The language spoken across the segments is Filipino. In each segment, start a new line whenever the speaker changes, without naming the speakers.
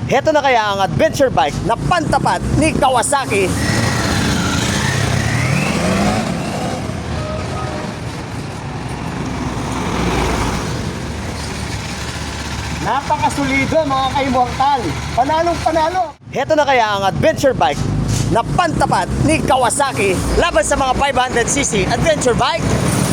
Heto na kaya ang adventure bike na pantapat ni Kawasaki. Napakasulido mga kaimuhangkal. Panalong panalo. Heto na kaya ang adventure bike na pantapat ni Kawasaki laban sa mga 500cc adventure bike.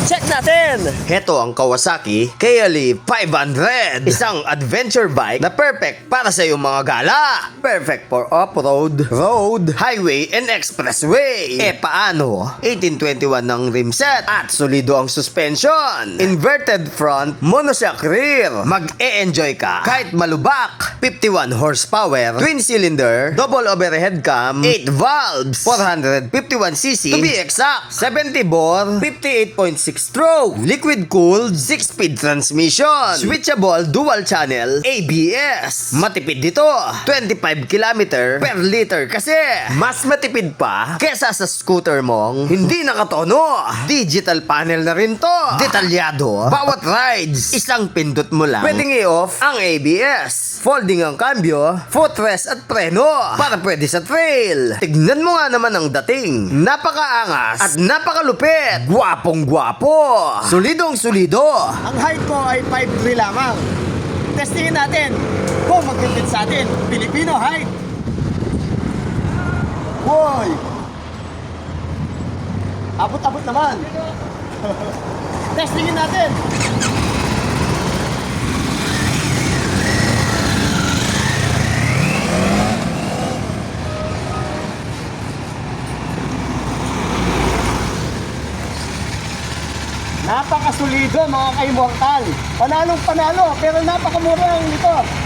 Check natin! Heto ang Kawasaki KLE 500. Isang adventure bike na perfect para sa iyong mga gala. Perfect for off-road, road, highway, and expressway. Paano? 1821 ng rim set at solido ang suspension. Inverted front, monoshock rear. Mag-e-enjoy ka kahit malubak. 51 horsepower, twin cylinder, double overhead cam, 8 valves, 451cc, to be exact, 70 bore, 58.6 stroke, liquid cooled, 6-speed transmission, switchable dual channel, ABS. Matipid dito, 25 km per liter kasi. Mas matipid pa kesa sa scooter mong hindi nakatono. Digital panel na rin to. Detalyado, bawat rides, isang pindot mo lang pwedeng i-off ang ABS. Folding ang cambio, footrest at preno para pwede sa trail. Tignan mo nga naman ang dating. Napakaangas at napakalupit. Gwapong gwapo. Solidong solido. Ang height ko ay 5'3 lamang. Testingin natin kung magpipit sa atin. Filipino height. Woy! Abot-abot naman. Testingin natin. Napakasulido mga kaimuhangkal. Panalong panalo pero napakamura ang nito.